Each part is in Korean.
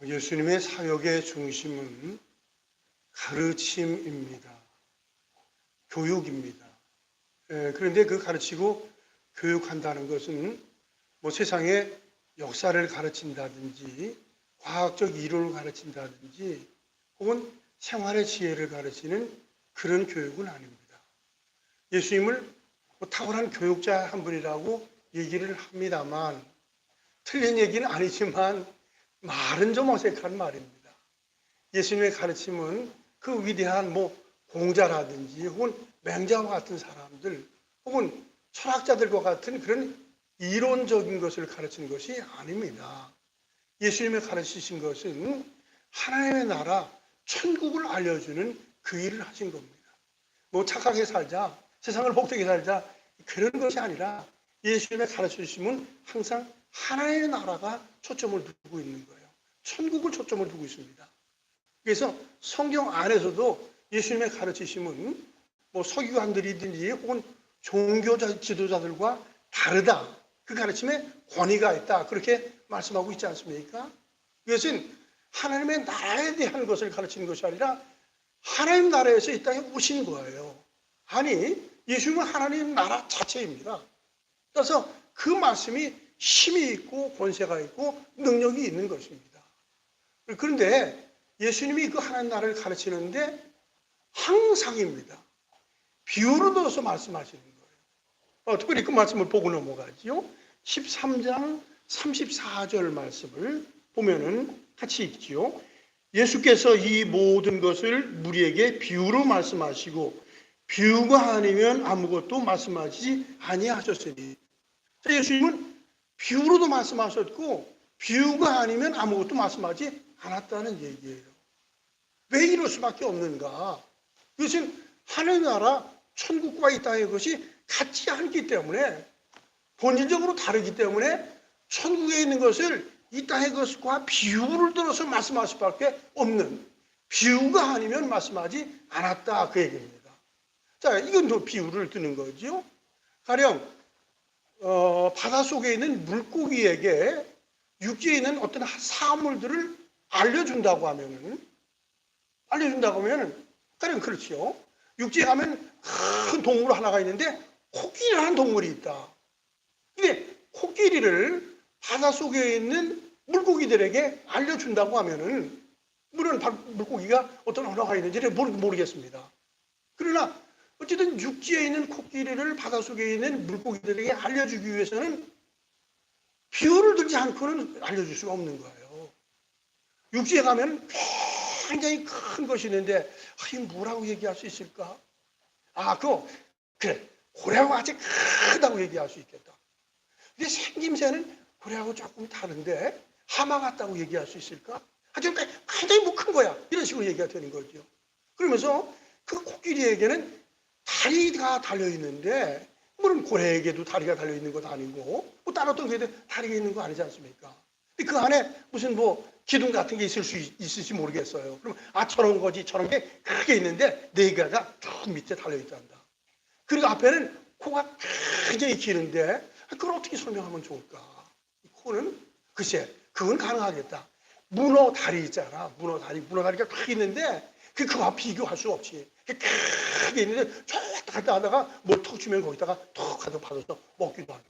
예수님의 사역의 중심은 가르침입니다. 교육입니다. 그런데 그 가르치고 교육한다는 것은 세상의 역사를 가르친다든지 과학적 이론을 가르친다든지 혹은 생활의 지혜를 가르치는 그런 교육은 아닙니다. 예수님을 탁월한 교육자 한 분이라고 얘기를 합니다만 틀린 얘기는 아니지만 말은 좀 어색한 말입니다. 예수님의 가르침은 그 위대한 공자라든지 혹은 맹자와 같은 사람들 혹은 철학자들과 같은 그런 이론적인 것을 가르치는 것이 아닙니다. 예수님의 가르치신 것은 하나님의 나라, 천국을 알려주는 그 일을 하신 겁니다. 착하게 살자, 세상을 복되게 살자 그런 것이 아니라 예수님의 가르치심은 항상 하나님의 나라가 초점을 두고 있는 거예요. 천국을 초점을 두고 있습니다. 그래서 성경 안에서도 예수님의 가르치심은 서기관들이든지 혹은 종교 지도자들과 다르다. 그 가르침에 권위가 있다. 그렇게 말씀하고 있지 않습니까? 이것은 하나님의 나라에 대한 것을 가르치는 것이 아니라 하나님 나라에서 이 땅에 오신 거예요. 아니, 예수님은 하나님 나라 자체입니다. 그래서 그 말씀이 힘이 있고 권세가 있고 능력이 있는 것입니다. 그런데 예수님이 그 하나님 나라를 가르치는데 항상입니다. 비유를 들어서 말씀하시는 거예요. 특별히 그 말씀을 보고 넘어가지요. 13장 34절 말씀을 보면은 같이 읽지요. 예수께서 이 모든 것을 무리에게 비유로 말씀하시고 비유가 아니면 아무것도 말씀하시지 아니하셨으니. 예수님은 비유로도 말씀하셨고 비유가 아니면 아무것도 말씀하지 않았다는 얘기예요. 왜 이럴 수밖에 없는가? 이것은 하늘 나라 천국과 이 땅의 것이 같지 않기 때문에 본질적으로 다르기 때문에 천국에 있는 것을 이 땅의 것과 비유를 들어서 말씀할 수밖에 없는, 비유가 아니면 말씀하지 않았다 그 얘기입니다. 자, 이건 또 비유를 드는 거죠. 가령 바닷속에 있는 물고기에게 육지에 있는 어떤 사물들을 알려준다고 하면 가령 그렇죠. 육지에 가면 큰 동물 하나가 있는데 코끼리라는 동물이 있다. 근데 코끼리를 바닷속에 있는 물고기들에게 알려준다고 하면은 물론 물고기가 어떤 언어가 있는지를 모르겠습니다. 그러나 어쨌든 육지에 있는 코끼리를 바닷속에 있는 물고기들에게 알려주기 위해서는 비유를 들지 않고는 알려줄 수가 없는 거예요. 육지에 가면 굉장히 큰 것이 있는데 이게 뭐라고 얘기할 수 있을까? 그래, 고래하고 같이 크다고 얘기할 수 있겠다. 근데 생김새는 고래하고 조금 다른데 하마 같다고 얘기할 수 있을까? 하여튼 굉장히 큰 거야. 이런 식으로 얘기가 되는 거죠. 그러면서 그 코끼리에게는 다리가 달려있는데 물론 고래에게도 다리가 달려있는 것도 아니고 다른 어떤 개도 다리가 있는 거 아니지 않습니까? 근데 그 안에 무슨 기둥 같은 게 있을지 모르겠어요. 그럼 저런 거지 저런 게 크게 있는데 네 개가 쭉 밑에 달려있단다. 그리고 앞에는 코가 굉장히 기는데 그걸 어떻게 설명하면 좋을까? 코는 글쎄 그건 가능하겠다. 문어 다리 있잖아. 문어 다리가 딱 있는데 그거와 비교할 수 없이 크게 있는데 쭉 갔다 하다가 뭘 톡 주면 거기다가 톡 가서 받아서 먹기도 한다.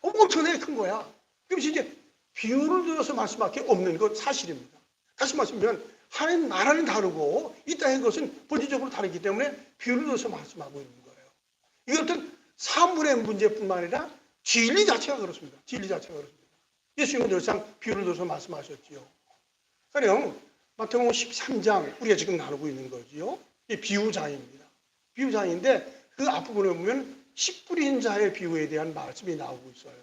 엄청나게 큰 거야. 그럼 이제 비유를 들어서 말씀할 게 없는 건 사실입니다. 다시 말씀드리면 하나님 나라는 다르고 이 땅의 것은 본질적으로 다르기 때문에 비유를 들어서 말씀하고 있는 거예요. 이게 어떤 사물의 문제뿐만 아니라 진리 자체가 그렇습니다. 진리 자체가 그렇습니다. 예수님은 늘상 비유를 들어서 말씀하셨지요. 가령 마태복음 13장 우리가 지금 나누고 있는 거지요. 이 비유장입니다. 비유장인데 그 앞부분에 보면 씨 뿌린 자의 비유에 대한 말씀이 나오고 있어요.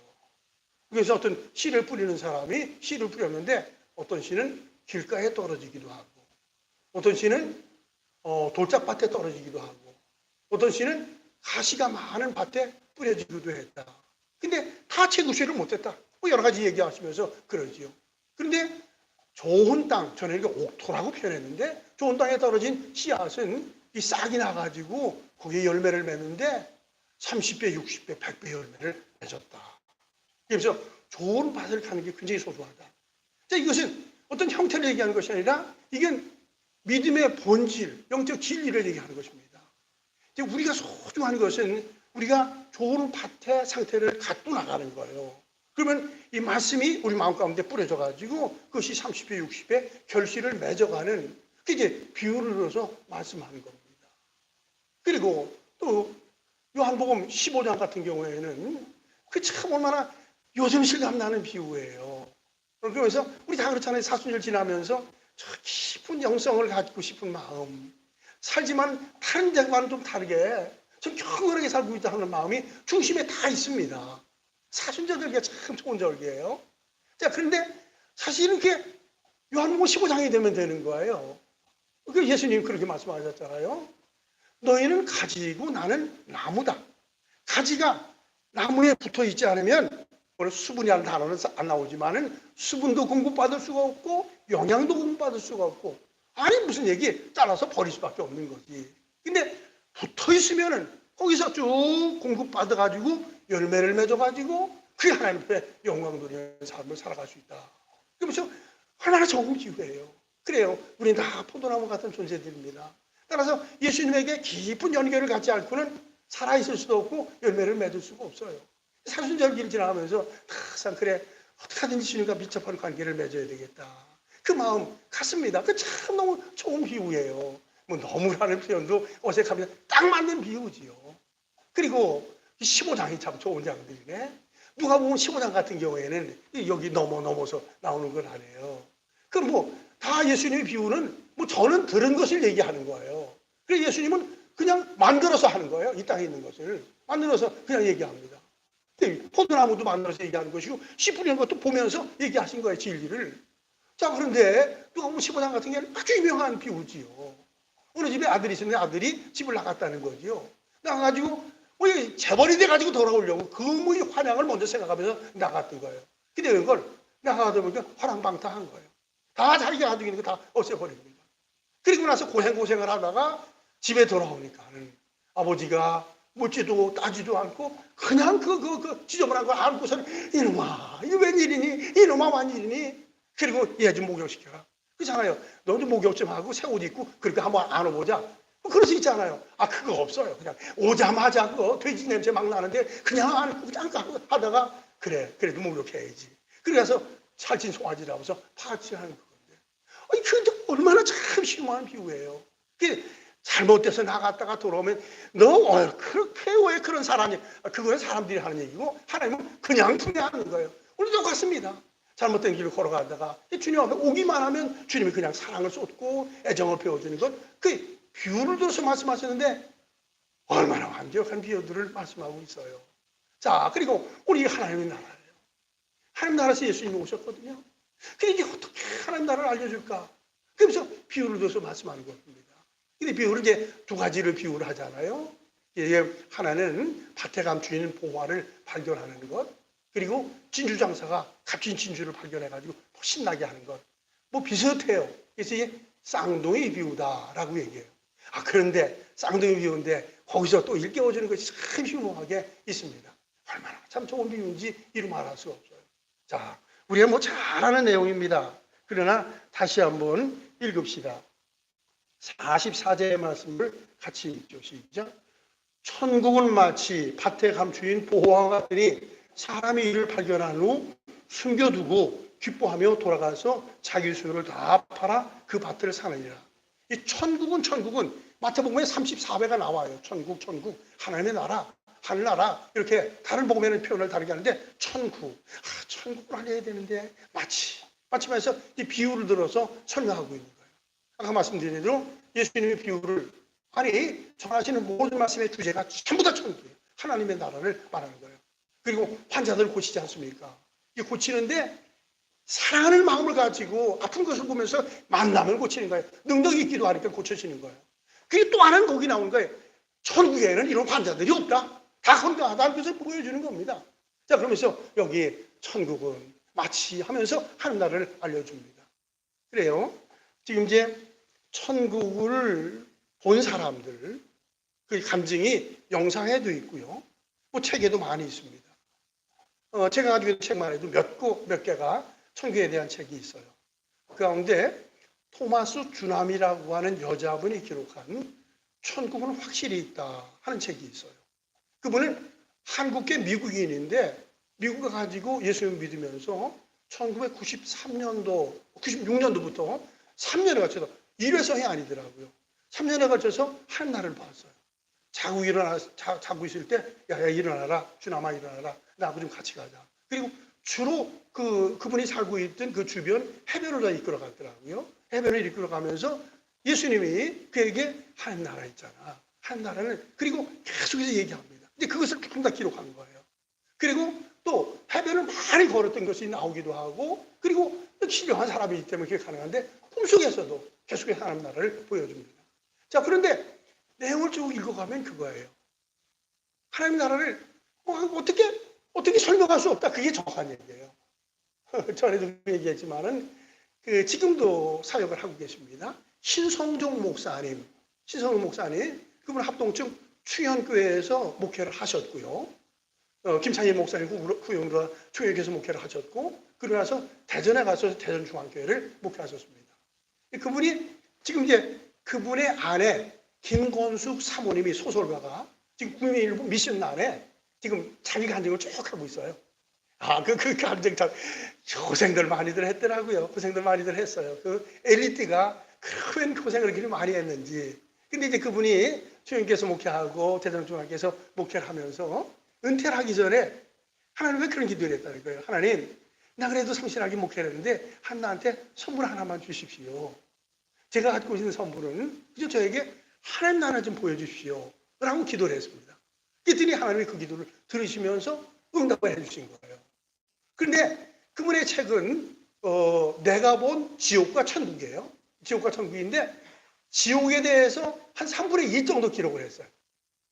그래서 어떤 씨를 뿌리는 사람이 씨를 뿌렸는데 어떤 씨는 길가에 떨어지기도 하고 어떤 씨는 돌짝밭에 떨어지기도 하고 어떤 씨는 가시가 많은 밭에 뿌려지기도 했다. 근데 다 채구실을 못했다. 여러 가지 얘기하시면서 그러지요. 그런데 좋은 땅, 저는 이게 옥토라고 표현했는데 좋은 땅에 떨어진 씨앗은 이 싹이 나가지고 거기에 열매를 맺는데 30배, 60배, 100배 열매를 맺었다. 그래서 좋은 밭을 가는 게 굉장히 소중하다. 자, 이것은 어떤 형태를 얘기하는 것이 아니라 이게 믿음의 본질, 영적 진리를 얘기하는 것입니다. 이제 우리가 소중한 것은 우리가 좋은 밭의 상태를 갖고 나가는 거예요. 그러면 이 말씀이 우리 마음 가운데 뿌려져 가지고 그것이 30배, 60배 결실을 맺어가는, 그게 비유를 들어서 말씀하는 겁니다. 그리고 또 요한복음 15장 같은 경우에는 그 참 얼마나 요즘 실감나는 비유예요. 그러면서 우리 다 그렇잖아요. 사순절 지나면서 저 깊은 영성을 가지고 싶은 마음, 살지만 다른 데와는 좀 다르게 좀 경건하게 살고 있다 하는 마음이 중심에 다 있습니다. 사순절 절기가 참 좋은 절기예요. 자, 그런데 사실은 이렇게 요한복음 15장이 되면 되는 거예요. 그 예수님이 그렇게 말씀하셨잖아요. 너희는 가지고 나는 나무다. 가지가 나무에 붙어 있지 않으면, 오늘 수분이라는 단어는 안 나오지만은 수분도 공급받을 수가 없고 영양도 공급받을 수가 없고, 아니 무슨 얘기, 잘라서 버릴 수밖에 없는 거지. 근데 붙어 있으면은 거기서 쭉 공급받아 가지고 열매를 맺어 가지고 그 하나님 앞에 영광 누리는 삶을 살아갈 수 있다. 그래서 얼마나 좋은 기회예요. 그래요. 우리는 다 포도나무 같은 존재들입니다. 따라서 예수님에게 깊은 연결을 갖지 않고는 살아있을 수도 없고 열매를 맺을 수가 없어요. 사순절기를 지나가면서 항상 그래, 어떻게 하든지 주님과 밀접한 관계를 맺어야 되겠다. 그 마음 같습니다. 그 참 너무 좋은 비유예요. 뭐 너무라는 표현도 어색하면 딱 맞는 비유지요. 그리고 15장이 참 좋은 장들이네. 누가복음 15장 같은 경우에는 여기 넘어서 나오는 건 아니에요. 그럼 뭐 다 예수님의 비유는 뭐 저는 들은 것을 얘기하는 거예요. 그래서 예수님은 그냥 만들어서 하는 거예요. 이 땅에 있는 것을 만들어서 그냥 얘기합니다. 포도나무도 만들어서 얘기하는 것이고 씨 뿌리는 것도 보면서 얘기하신 거예요. 진리를. 자, 그런데 누가복음 15장 같은 경우는 아주 유명한 비유지요. 어느 집에 아들이 있었는데 아들이 집을 나갔다는 거지요. 나가가지고 재벌이 돼가지고 돌아오려고 그 환향을 먼저 생각하면서 나갔던 거예요. 근데 그걸 나가다 보니까 화랑방탕한 거예요. 다 자기가 가지고 있는 거 다 없애버린 겁니다. 그리고 나서 고생을 하다가 집에 돌아오니까는 아버지가 묻지도 따지도 않고 그냥 그 지저분한 거 안고서는 이놈아, 이거 웬일이니? 이놈아, 웬일이니? 그리고 얘 좀 목욕시켜라. 그렇잖아요. 너도 목욕 좀 하고 새 옷 입고 그렇게 한번 안아보자. 그럴 수 있잖아요. 아, 그거 없어요. 그냥 오자마자 그거 돼지 냄새 막 나는데 그냥 안고 그냥 하다가 그래, 그래도 목욕해야지. 그래서 살찐 송아지라고 해서 파치하는 건데. 아니, 그 얼마나 참 심오한 비유예요. 잘못돼서 나갔다가 돌아오면 너 그렇게 왜 그런 사람이, 그거는 사람들이 하는 얘기고 하나님은 그냥 분해하는 거예요. 우리도 똑같습니다. 잘못된 길을 걸어가다가 주님 앞에 오기만 하면 주님이 그냥 사랑을 쏟고 애정을 배워주는 것, 그 비유를 들어서 말씀하셨는데 얼마나 완벽한 비유들을 말씀하고 있어요. 자, 그리고 우리 하나님의 나라예요. 하나님 나라에서 예수님이 오셨거든요. 그러니까 어떻게 하나님 나라를 알려줄까? 그래서 비유를 들어서 말씀하는 겁니다. 근데 비유를 이제 두 가지를 비유를 하잖아요. 하나는 밭에 감추인 보화를 발견하는 것, 그리고 진주장사가 값진 진주를 발견해가지고 신나게 하는 것. 뭐 비슷해요. 그래서 이게 쌍둥이 비유다라고 얘기해요. 아, 그런데 쌍둥이 비유인데 거기서 또 일깨워주는 것이 참 흉흉하게 있습니다. 얼마나 참 좋은 비유인지 이루 말할 수가 없어요. 자, 우리가 뭐 잘 아는 내용입니다. 그러나 다시 한번 읽읍시다. 44제의 말씀을 같이 읽죠. 시작. 천국은 마치 밭에 감추인 보화와 같으니 사람이 이를 발견한 후 숨겨두고 기뻐하며 돌아가서 자기 소유를 다 팔아 그 밭을 사느니라. 이 천국은 마태복음에 34배가 나와요. 천국, 하나님의 나라, 하늘나라, 이렇게 다른 복음에는 표현을 다르게 하는데 천국을 알려야 되는데 마치면서 이 비유를 들어서 설명하고 있는 거예요. 아까 말씀드린 대로 예수님의 비유를, 전하시는 모든 말씀의 주제가 전부 다 천국이에요. 하나님의 나라를 말하는 거예요. 그리고 환자들을 고치지 않습니까? 이 고치는데 사랑하는 마음을 가지고 아픈 것을 보면서 만남을 고치는 거예요. 능력이 있기도 하니까 고쳐지는 거예요. 그게 또 하나는 거기 나온 거예요. 천국에는 이런 환자들이 없다. 다 건강하다는 것을 보여주는 겁니다. 자, 그러면서 여기 천국은 마치 하면서 하나님나라를 알려줍니다. 그래요. 지금 이제 천국을 본 사람들, 그 감증이 영상에도 있고요. 뭐 책에도 많이 있습니다. 제가 가지고 있는 책만 해도 몇 개가 천국에 대한 책이 있어요. 가운데 토마스 주남이라고 하는 여자분이 기록한 천국은 확실히 있다 하는 책이 있어요. 그분은 한국계 미국인인데 미국에 가지고 예수님 믿으면서 1993년도, 96년도부터 3년에 걸쳐서 일회성이 아니더라고요. 3년에 걸쳐서 하나님을 봤어요. 자고 있을 때, 야, 일어나라. 주남아, 일어나라. 나하고 좀 같이 가자. 그리고 주로 그분이 살고 있던 그 주변 해변을 다 이끌어 갔더라고요. 해변을 이끌어 가면서 예수님이 그에게 하나님 나라 있잖아. 하나님 나라는, 그리고 계속해서 얘기합니다. 근데 그것을 조금 다 기록한 거예요. 그리고 또 해변을 많이 걸었던 것이 나오기도 하고, 그리고 신령한 사람이기 때문에 그게 가능한데 꿈속에서도 계속해서 하나님 나라를 보여줍니다. 자, 그런데 내용을 쭉 읽어가면 그거예요. 하나님 나라를 어떻게 설명할 수 없다. 그게 정확한 얘기예요. 전에도 얘기했지만은 지금도 사역을 하고 계십니다. 신성종 목사님, 그분 합동층 충현교회에서 목회를 하셨고요. 김창일 목사님 후영으로 충현교회에서 목회를 하셨고, 그러고 나서 대전에 가서 대전중앙교회를 목회하셨습니다. 그분이 지금 이제 그분의 아내 김건숙 사모님이 소설가가 지금 국민일보 미션란에 지금 자기 간증을 쭉 하고 있어요. 그 간증 참 고생들 많이들 했더라고요. 고생들 많이들 했어요. 그 엘리트가 그런 고생을 그렇게 많이 했는지. 근데 이제 그분이 주님께서 목회하고 대전중앙교회에서 목회를 하면서 은퇴를 하기 전에 하나님 왜 그런 기도를 했다는 거예요. 하나님, 나 그래도 성실하게 목회를 했는데 하나한테 선물 하나만 주십시오. 제가 갖고 있는 선물은 그저 저에게 하나님 나라 좀 보여주십시오. 라고 기도를 했습니다. 그랬더니 하나님이 그 기도를 들으시면서 응답을 해주신 거예요. 그런데 그분의 책은 내가 본 지옥과 천국이에요. 지옥과 천국인데 지옥에 대해서 한 3분의 2 정도 기록을 했어요.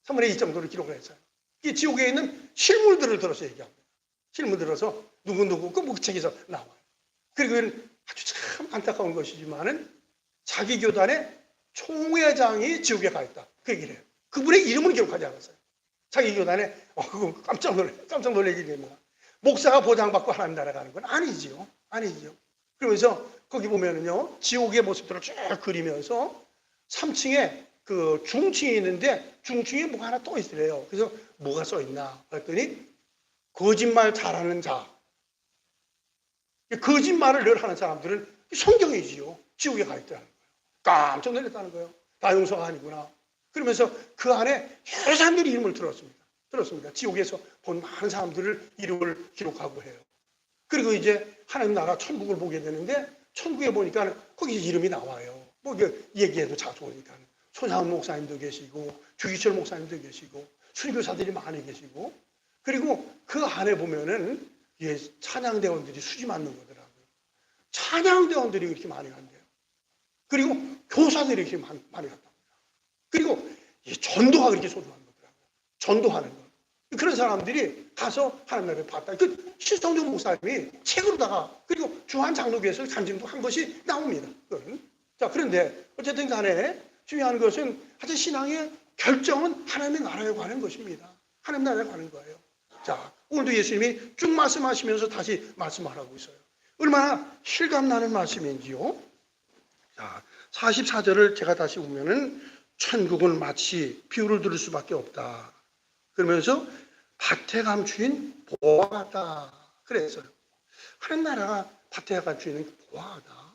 3분의 2 정도를 기록을 했어요. 이 지옥에 있는 실물들을 들어서 얘기합니다. 실물 들어서 누구 그 책에서 나와요. 그리고 아주 참 안타까운 것이지만은 자기 교단의 총회장이 지옥에 가 있다. 그 얘기를 해요. 그분의 이름은 기록하지 않았어요. 자기 교단에 그거 깜짝 놀라게 됩니다. 목사가 보장받고 하나님 나라 가는 건 아니지요. 그러면서 거기 보면은요, 지옥의 모습들을 쭉 그리면서 3층에 그 중층이 있는데 중층에 뭐가 하나 또 있더래요. 그래서 뭐가 써 있나 그랬더니 거짓말 잘하는 자. 거짓말을 늘 하는 사람들은 성경이지요. 지옥에 가 있다는 거예요. 깜짝 놀랐다는 거예요. 나 용서가 아니구나. 그러면서 그 안에 여러 사람들이 이름을 들었습니다. 지옥에서 본 많은 사람들을 이름을 기록하고 해요. 그리고 이제 하나님 나라 천국을 보게 되는데 천국에 보니까 거기 이름이 나와요. 뭐 얘기해도 좋으니까 손상훈 목사님도 계시고 주기철 목사님도 계시고 순교사들이 많이 계시고, 그리고 그 안에 보면은 찬양대원들이 수지 맞는 거더라고요. 찬양대원들이 이렇게 많이 간대요. 그리고 교사들이 이렇게 많이 갔다. 그리고 전도가 그렇게 소중한 거더라고요. 전도하는 거. 그런 사람들이 가서 하나님 나라를 봤다. 그 신성종 목사님이 책으로다가, 그리고 주한 장로교에서 간증도 한 것이 나옵니다. 자, 그런데 어쨌든 간에 중요한 것은 하여튼 신앙의 결정은 하나님의 나라에 관한 것입니다. 하나님 나라에 관한 거예요. 자, 오늘도 예수님이 쭉 말씀하시면서 다시 말씀하라고 있어요. 얼마나 실감나는 말씀인지요. 자, 44절을 제가 다시 보면은 천국은 마치 비유를 들을 수밖에 없다. 그러면서 밭에 감추인 보화 같다. 그랬어요. 하나님 나라가 밭에 감추인 보화다.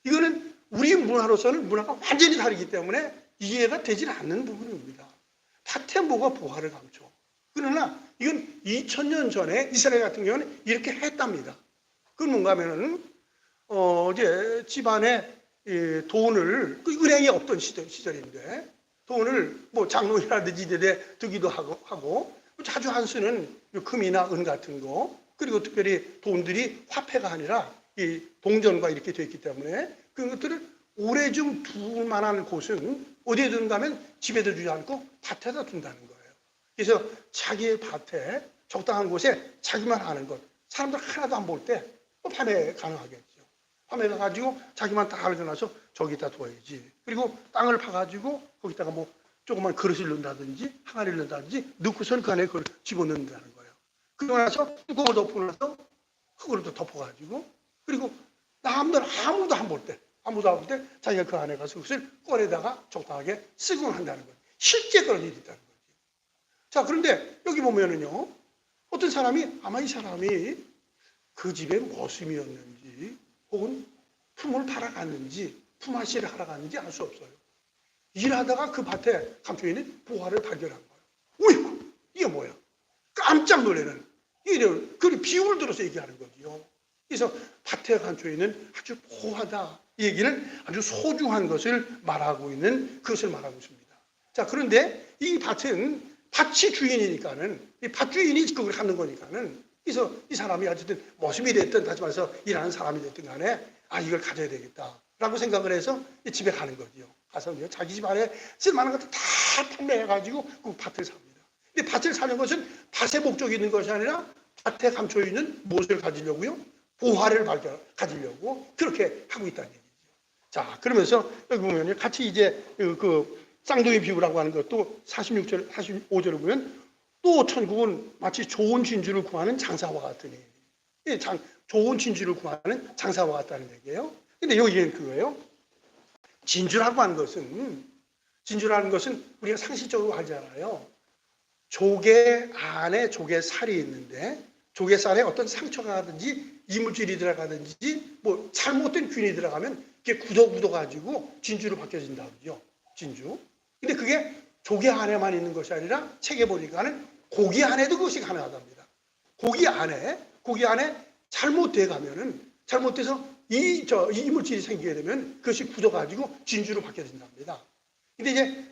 이거는 우리 문화로서는 문화가 완전히 다르기 때문에 이해가 되지 않는 부분입니다. 밭에 뭐가 보화를 감춰. 그러나 이건 2000년 전에 이스라엘 같은 경우는 이렇게 했답니다. 그건 뭔가 하면은 이제 집안에 돈을, 그 은행이 없던 시절인데 돈을 뭐 장롱이라든지 이제 두기도 하고 자주 안 쓰는 금이나 은 같은 거, 그리고 특별히 돈들이 화폐가 아니라 이 동전과 이렇게 되어 있기 때문에 그것들을 오래 좀 둘 만한 곳은 어디에 두는가 하면 집에도 두지 않고 밭에다 둔다는 거예요. 그래서 자기의 밭에 적당한 곳에 자기만 아는 것, 사람들 하나도 안 볼 때 판매 가능하겠죠. 판매 가가지고 자기만 다 알려놔서 저기다 둬야지. 그리고 땅을 파가지고 거기다가 뭐 조그만 그릇을 넣는다든지 항아리를 넣는다든지 넣고서는 그 안에 그걸 집어넣는다는 거예요. 그러고 나서 뚜껑을 덮고 나서 흙으로 또 덮어가지고, 그리고 아무도 안 볼 때, 자기가 그 안에 가서 그것을 꺼내다가 적당하게 쓰고 한다는 거예요. 실제 그런 일이 있다는 거예요. 자, 그런데 여기 보면은요, 어떤 사람이 아마 이 사람이 그 집의 머슴이었는지 혹은 품을 팔아갔는지 품앗이를 하러 갔는지 알 수 없어요. 일하다가 그 밭에 감춰 있는 보화를 발견한 거예요. 어이구, 이게 뭐야? 깜짝 놀라는 이런 그 비유를 들어서 얘기하는 거지요. 그래서 밭에 감춰 있는 아주 보화다. 이 얘기는 아주 소중한 것을 말하고 있는 그것을 말하고 있습니다. 자, 그런데 이 밭은 밭이 주인이니까는 이 밭 주인이 그걸 갖는 거니까는 그래서 이 사람이 어쨌든 머슴이 됐든 다시 말해서 일하는 사람이 됐든 간에 이걸 가져야 되겠다라고 생각을 해서 집에 가는 거지요. 가서 자기 집 안에 쓸만한 것들 다 판매해가지고 그 밭을 삽니다. 근데 밭을 사는 것은 밭에 목적이 있는 것이 아니라 밭에 감춰 있는 무엇을 가지려고요? 보화를 가지려고 그렇게 하고 있다는 얘기죠. 자, 그러면서 여기 보면 같이 이제 그 쌍둥이 비유라고 하는 것도 46절, 45절을 보면 또 천국은 마치 좋은 진주를 구하는 장사와 같으니. 좋은 진주를 구하는 장사와 같다는 얘기예요. 근데 여기는 그거예요. 진주라는 것은 우리가 상식적으로 알잖아요. 조개 안에 조개살이 있는데 조개살에 어떤 상처가 가든지 이물질이 들어가든지 뭐 잘못된 균이 들어가면 그게 굳어가지고 진주로 바뀌어진다 그러죠. 진주. 근데 그게 조개 안에만 있는 것이 아니라 책에 보니까는 고기 안에도 그것이 가능하답니다. 고기 안에 잘못돼서 이 이물질이 생기게 되면 그것이 굳어가지고 진주로 바뀌어진답니다. 근데 이제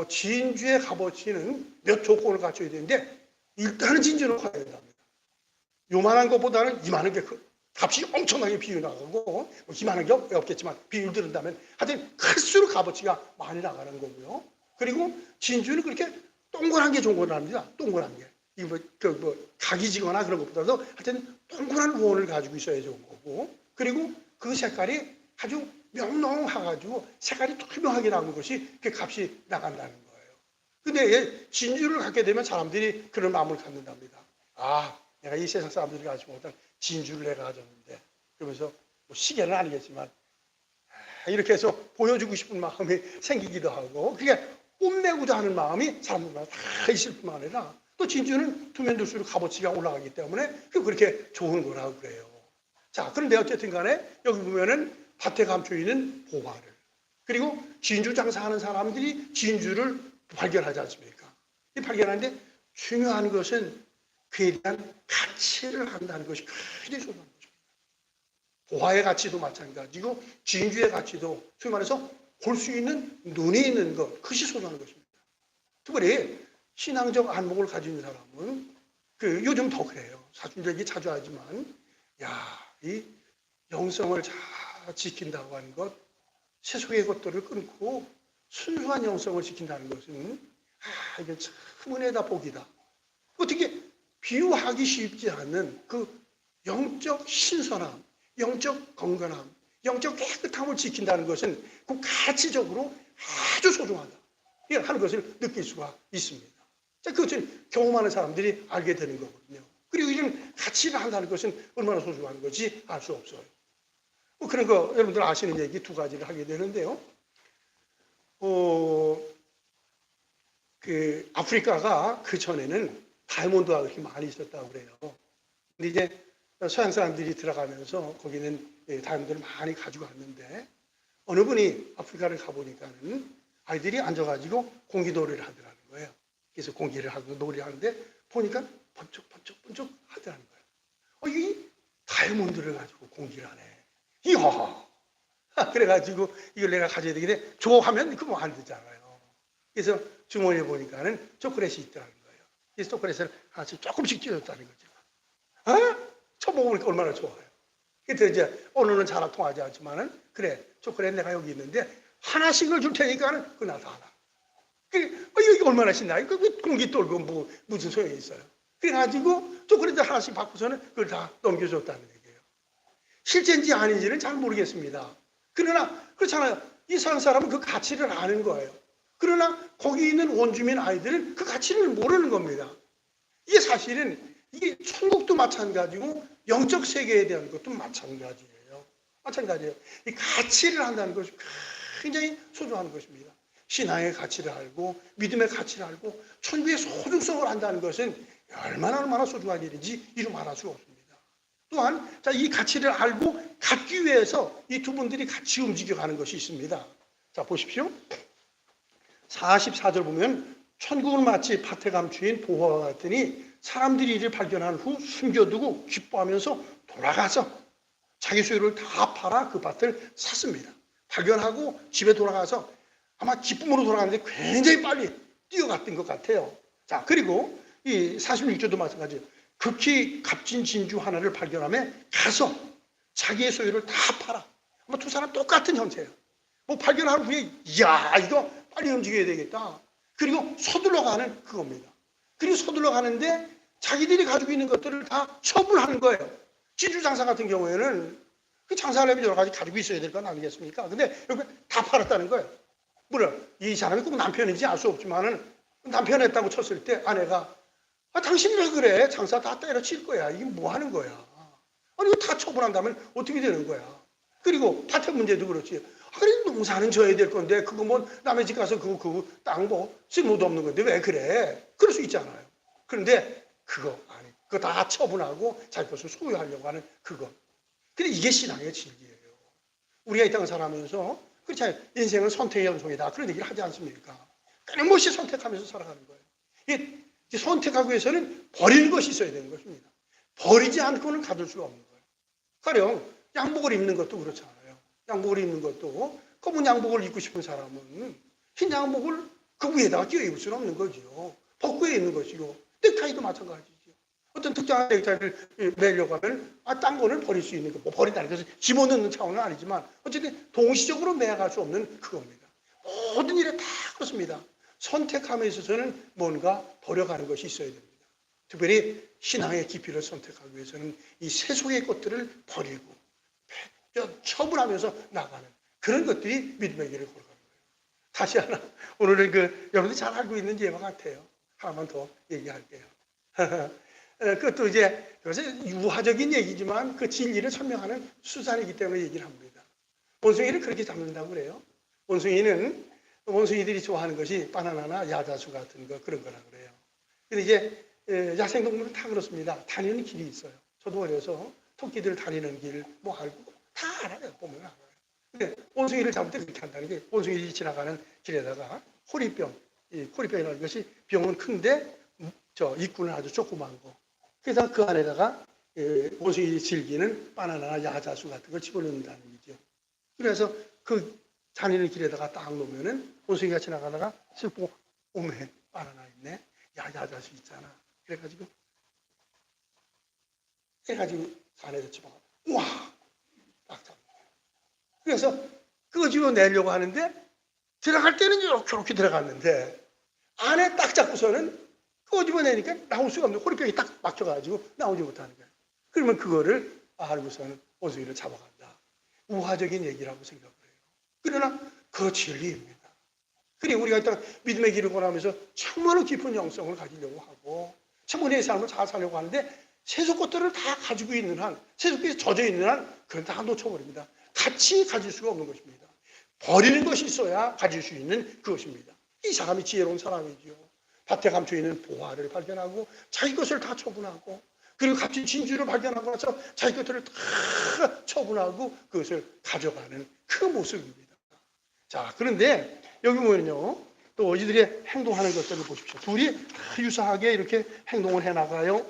진주의 값어치는 몇 조건을 갖춰야 되는데 일단은 진주는 커야 된답니다. 요만한 것보다는 이만한 게 값이 엄청나게 비율 나가고 이만한 게 없겠지만 비율 들은다면 하여튼 클수록 값어치가 많이 나가는 거고요. 그리고 진주는 그렇게 동그란 게 좋은 거랍니다. 동그란 게. 각이 지거나 그런 것보다도 하여튼 동그란 원을 가지고 있어야 좋은 거고 그리고 그 색깔이 아주 명랑해가지고 색깔이 투명하게 나오는 것이 그 값이 나간다는 거예요. 근데 진주를 갖게 되면 사람들이 그런 마음을 갖는답니다. 내가 이 세상 사람들이 가지고 못한 진주를 내가 가졌는데 그러면서 뭐 시계는 아니겠지만 이렇게 해서 보여주고 싶은 마음이 생기기도 하고 그게 뽐내고자 하는 마음이 사람들마다 다 있을 뿐만 아니라 또 진주는 두면 둘수록 값어치가 올라가기 때문에 그렇게 좋은 거라고 그래요. 자, 그런데 어쨌든 간에 여기 보면은 밭에 감춰 있는 보화를 그리고 진주 장사하는 사람들이 진주를 발견하지 않습니까? 이 발견하는데 중요한 것은 그에 대한 가치를 한다는 것이 굉장히 소중한 것입니다. 보화의 가치도 마찬가지고 진주의 가치도 소위 말해서 볼 수 있는 눈이 있는 것 그것이 소중한 것입니다. 특별히 신앙적 안목을 가진 사람은 요즘 더 그래요. 사순절기 자주 하지만 이 영성을 잘 지킨다고 하는 것 세속의 것들을 끊고 순수한 영성을 지킨다는 것은 이게 참 은혜다 복이다. 어떻게 비유하기 쉽지 않는 그 영적 신선함, 영적 건강함, 영적 깨끗함을 지킨다는 것은 그 가치적으로 아주 소중하다. 하는 것을 느낄 수가 있습니다. 그것을 경험하는 사람들이 알게 되는 거거든요. 그리고 이런 가치를 한다는 것은 얼마나 소중한 건지 알 수 없어요. 그런 거 여러분들 아시는 얘기 두 가지를 하게 되는데요. 아프리카가 그 전에는 다이아몬드가 그렇게 많이 있었다고 그래요. 근데 이제 서양 사람들이 들어가면서 거기는 다이아몬드를 많이 가지고 왔는데 어느 분이 아프리카를 가보니까는 아이들이 앉아가지고 공기놀이를 하더라는 거예요. 그래서 공기를 하고 놀이를 하는데 보니까 번쩍번쩍 하더라는 거예요. 이 다이아몬드를 가지고 공기를 하네. 이야! 그래가지고 이걸 내가 가져야 되겠네. 좋아하면 그거 안 되잖아요. 그래서 주머니에 보니까는 초콜릿이 있더라는 거예요. 그래서 초콜릿을 하나씩 조금씩 찢었다는 거죠. 처음 먹으니까 얼마나 좋아요. 그래서 이제 오늘은 잘 통하지 않지만은 그래 초콜릿 내가 여기 있는데 하나씩을 줄 테니까는 그거 나도 하나. 이게 얼마나 신나? 공기 떨고 무슨 소용이 있어요. 그래가지고 초콜릿 하나씩 받고서는 그걸 다 넘겨줬다는 얘기예요. 실제인지 아닌지는 잘 모르겠습니다. 그러나 그렇잖아요. 이 서양 사람은 그 가치를 아는 거예요. 그러나 거기 있는 원주민 아이들은 그 가치를 모르는 겁니다. 이게 사실은 이게 천국도 마찬가지고 영적 세계에 대한 것도 마찬가지예요. 마찬가지예요. 이 가치를 한다는 것이 굉장히 소중한 것입니다. 신앙의 가치를 알고 믿음의 가치를 알고 천국의 소중성을 안다는 것은 얼마나 소중한 일인지 이루 말할 수가 없습니다. 또한 이 가치를 알고 갖기 위해서 이 두 분들이 같이 움직여가는 것이 있습니다. 자, 보십시오. 44절 보면 천국은 마치 밭에 감추인 보화와 같으니 사람들이 이를 발견한 후 숨겨두고 기뻐하면서 돌아가서 자기 소유를 다 팔아 그 밭을 샀습니다. 발견하고 집에 돌아가서 아마 기쁨으로 돌아가는데 굉장히 빨리 뛰어갔던 것 같아요. 자, 그리고 이 46절도 마찬가지예요. 극히 값진 진주 하나를 발견하며 가서 자기의 소유를 다 팔아. 아마 두 사람 똑같은 형태예요. 뭐 발견한 후에 이야 이거 빨리 움직여야 되겠다. 그리고 서둘러 가는 그겁니다. 그리고 서둘러 가는데 자기들이 가지고 있는 것들을 다 처분하는 거예요. 진주 장사 같은 경우에는 그 장사를 하면 여러 가지 가지고 있어야 될 건 아니겠습니까? 근데 여기 다 팔았다는 거예요. 물론 이 사람이 꼭 남편인지 알 수 없지만은 남편 했다고 쳤을 때 아내가 당신이 왜 그래? 장사 다 때려칠 거야. 이게 뭐 하는 거야? 아니 이거 다 처분한다면 어떻게 되는 거야? 그리고 파트 문제도 그렇지. 그래 농사는 져야 될 건데 그거 뭐 남의 집 가서 그거 땅 뭐 쓸모도 없는 건데 왜 그래? 그럴 수 있잖아요. 그런데 그거 아니 그거 다 처분하고 자기 것을 소유하려고 하는 그거. 근데 이게 신앙의 진리예요. 우리가 이 땅을 살아가면서 그렇잖아요. 인생은 선택의 연속이다. 그런 얘기를 하지 않습니까? 끊임없이 선택하면서 살아가는 거예요. 이게 선택하기 위해서는 버리는 것이 있어야 되는 것입니다. 버리지 않고는 가질 수가 없는 거예요. 가령 양복을 입는 것도 그렇잖아요. 양복을 입는 것도 검은 양복을 입고 싶은 사람은 흰 양복을 그 위에다가 끼워 입을 수는 없는 거죠. 벗고 입는 것이고 넥타이도 마찬가지죠. 어떤 특정한 넥타이를 매려고 하면 딴 거는 버릴 수 있는 거, 뭐 버린다는 것은 집어넣는 차원은 아니지만 어쨌든 동시적으로 매갈 수 없는 그겁니다. 모든 일에 다 그렇습니다. 선택함에 있어서는 뭔가 버려가는 것이 있어야 됩니다. 특별히 신앙의 깊이를 선택하기 위해서는 이 세속의 것들을 버리고 처분하면서 나가는 그런 것들이 믿음의 길을 걸어가는 거예요. 다시 하나 오늘은 여러분들이 잘 알고 있는 예와 같아요. 하나만 더 얘기할게요. 그것도 이제 유화적인 얘기지만 그 진리를 설명하는 수단이기 때문에 얘기를 합니다. 원숭이를 그렇게 잡는다고 그래요. 원숭이들이 좋아하는 것이 바나나나 야자수 같은 거 그런 거라 그래요. 근데 이제 야생동물은 다 그렇습니다. 다니는 길이 있어요. 저도 어려서 토끼들 다니는 길 뭐 알고 다 알아요. 보면 알아요. 근데 원숭이를 잡을 때 그렇게 한다는 게 원숭이들이 지나가는 길에다가 호리병, 이 호리병이라는 것이 병은 큰데 입구는 아주 조그만 거. 그래서 그 안에다가 원숭이들이 즐기는 바나나나 야자수 같은 걸 집어넣는다는 얘기죠. 그래서 그 다니는 길에다가 딱 놓으면은 원숭이가 지나가다가 슬프고 오메 바나나 있네. 야자수 있잖아. 그래가지고 안에서 집어가. 우와! 딱 잡는 거예요. 그래서 그거 집어내려고 하는데 들어갈 때는 이렇게 들어갔는데 안에 딱 잡고서는 그거 집어내니까 나올 수가 없는 호리병이 딱 막혀가지고 나오지 못하는 거예요. 그러면 그거를 알고서는 원숭이를 잡아간다. 우화적인 얘기라고 생각을 해요. 그러나 그 진리입니다. 그리고 우리가 일단 믿음의 길을 걸어가면서 정말로 깊은 영성을 가지려고 하고 천국의 삶을 잘 살려고 하는데 세속 것들을 다 가지고 있는 한, 세속에 젖어 있는 한 그건 다 놓쳐버립니다. 같이 가질 수가 없는 것입니다. 버리는 것이 있어야 가질 수 있는 그것입니다. 이 사람이 지혜로운 사람이지요. 밭에 감춰 있는 보화를 발견하고 자기 것을 다 처분하고 그리고 값진 진주를 발견하고 나서 자기 것들을 다 처분하고 그것을 가져가는 그 모습입니다. 자, 그런데 여기 보면요. 또 이들이 행동하는 것들을 보십시오. 둘이 다 유사하게 이렇게 행동을 해나가요.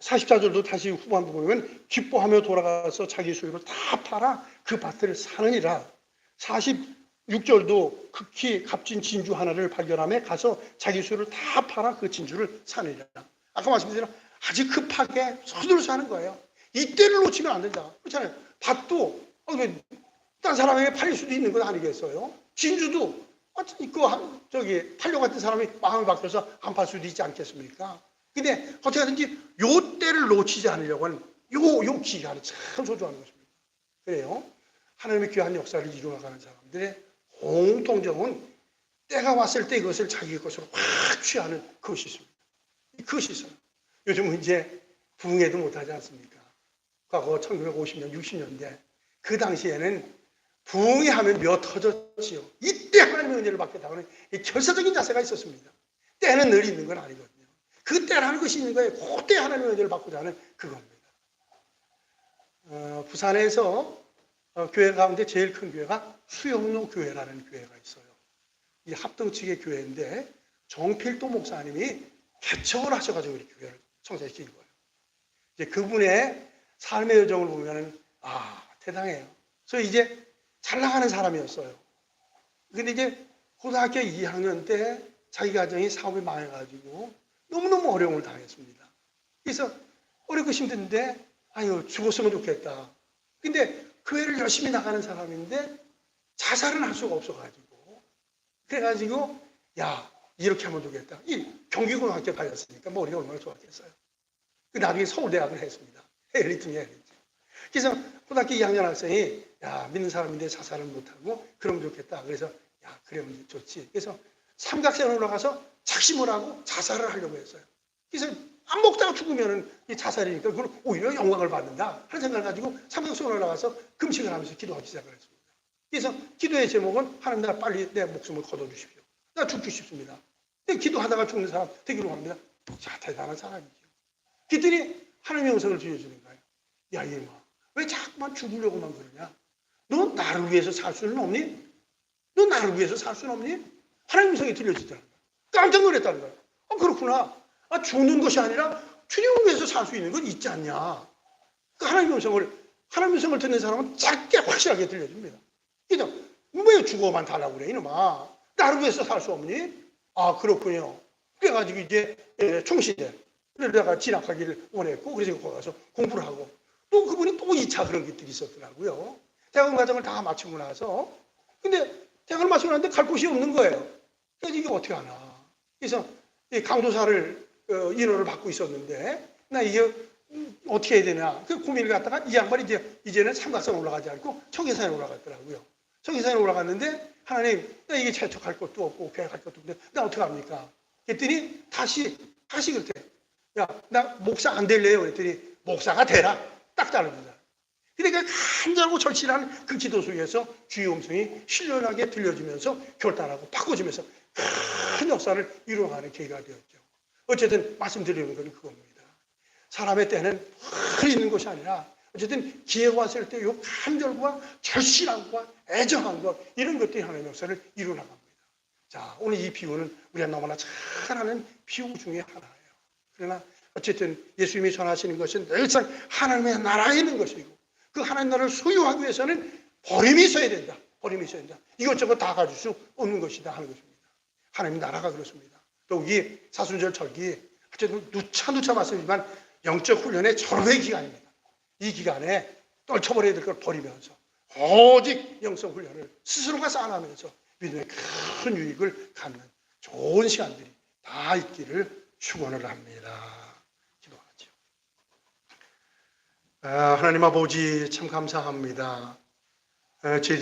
44절도 다시 후반부 보면 기뻐하며 돌아가서 자기 소유를 다 팔아 그 밭을 사느니라. 46절도 극히 값진 진주 하나를 발견하며 가서 자기 소유를 다 팔아 그 진주를 사느니라. 아까 말씀드린 아주 급하게 서둘러서 하는 거예요. 이때를 놓치면 안 된다. 그렇잖아요. 밭도 딴 사람에게 팔릴 수도 있는 건 아니겠어요? 진주도 팔려고 했던 사람이 마음을 바뀌어서 안 팔 수도 있지 않겠습니까? 근데 어떻게 하든지 요 때를 놓치지 않으려고 하는 요 기간이 참 소중한 것입니다. 그래요. 하나님의 귀한 역사를 이루어가는 사람들의 공통점은 때가 왔을 때 이것을 자기 것으로 확 취하는 그것이 있습니다. 그것이 있어요. 요즘은 이제 부흥회도 못하지 않습니까? 과거 1950년, 60년대 그 당시에는 부흥회 하면 몇 터졌지요. 이때 하나님의 은혜를 받겠다고는 결사적인 자세가 있었습니다. 때는 늘 있는 건 아니거든요. 그 때라는 것이 있는 거예요. 그때 하나님의 은혜를 받고자 하는 그겁니다. 부산에서 교회 가운데 제일 큰 교회가 수영로 교회라는 교회가 있어요. 이 합동측의 교회인데 정필도 목사님이 개척을 하셔가지고 우리 교회를 성장시킨 거예요. 이제 그분의 삶의 여정을 보면은 대단해요. 그래서 이제 잘 나가는 사람이었어요. 근데 이제 고등학교 2학년 때 자기 가정이 사업이 망해가지고 너무너무 어려움을 당했습니다. 그래서 어렵고 힘든데 죽었으면 좋겠다. 근데 교회를 열심히 나가는 사람인데 자살은 할 수가 없어가지고 그래가지고 이렇게 하면 되겠다. 이 경기고등학교 가졌으니까 머리가 얼마나 좋았겠어요. 나중에 서울대학을 했습니다. 엘리트냐. 그래서 고등학교 2학년 학생이 믿는 사람인데 자살을 못하고 그러면 좋겠다. 그래서 그러면 좋지. 그래서 삼각산에 올라가서 작심을 하고 자살을 하려고 했어요. 그래서 안 먹다가 죽으면 자살이니까 그건 오히려 영광을 받는다 하는 생각을 가지고 삼각산에 올라가서 금식을 하면서 기도하기 시작을 했습니다. 그래서 기도의 제목은 하나님 나 빨리 내 목숨을 거둬주십시오. 나 죽고 싶습니다. 근데 기도하다가 죽는 사람 되기로 합니다. 대단한 사람이죠. 그랬더니 하나님의 영성을 주셔주는 거예요. 이놈아, 왜 자꾸만 죽으려고만 그러냐? 너 나를 위해서 살 수는 없니? 너 나를 위해서 살 수는 없니? 하나님의 영성이 들려주더라는 거예요. 깜짝 놀랐다는 거예요. 그렇구나. 죽는 것이 아니라 주님을 위해서 살 수 있는 건 있지 않냐? 하나님의 영성을 듣는 사람은 짧게 확실하게 들려줍니다. 그래서 왜 죽어만 달라고 그래 이놈아? 나를 위해서 살 수 없니? 그렇군요. 그래가지고 이제 총시대 그러다가 진학하기를 원했고 그래서 거기 가서 공부를 하고 또 그분이 또 2차 그런 것들이 있었더라고요. 대학원 과정을 다 마치고 나서 근데 대학을 마치고 나는데 갈 곳이 없는 거예요. 그래서 이게 어떻게 하나? 그래서 강도사를 인원을 받고 있었는데 나 이게 어떻게 해야 되나? 그 고민을 갖다가 이 양반이 이제는 삼각산 올라가지 않고 청계산에 올라갔더라고요. 청계산에 올라갔는데 하나님 나 이게 재촉할 것도 없고 계획할 것도 없는데 나 어떻게 합니까? 그랬더니 다시 그렇대. 나 목사 안 될래요? 그랬더니 목사가 되라. 딱 자릅니다. 그러니까 간절하고 절실한 그 기도 속에서 주의 음성이 신령하게 들려주면서 결단하고 바꿔주면서 큰 역사를 이루어가는 계기가 되었죠. 어쨌든 말씀드리는 건 그겁니다. 사람의 때는 흐리는 것이 아니라 어쨌든 기회가 왔을 때 이 간절과 절실함과 애정함과 이런 것들이 하나님의 역사를 이루어나갑니다. 자, 오늘 이 비유는 우리가 너무나 잘 아는 비유 중에 하나예요. 그러나 어쨌든 예수님이 전하시는 것은 늘상 하나님의 나라에 있는 것이고 그 하나님 나라를 소유하기 위해서는 버림이 있어야 된다. 이것저것 다 가질 수 없는 것이다 하는 것입니다. 하나님 나라가 그렇습니다. 또 이 사순절 절기 어쨌든 누차 말씀이지만 영적 훈련의 절호의 기간입니다. 이 기간에 떨쳐버려야 될 걸 버리면서 오직 영성 훈련을 스스로가 쌓아나면서 믿음의 큰 유익을 갖는 좋은 시간들이 다 있기를 축원을 합니다. 기도하죠. 하나님 아버지 참 감사합니다.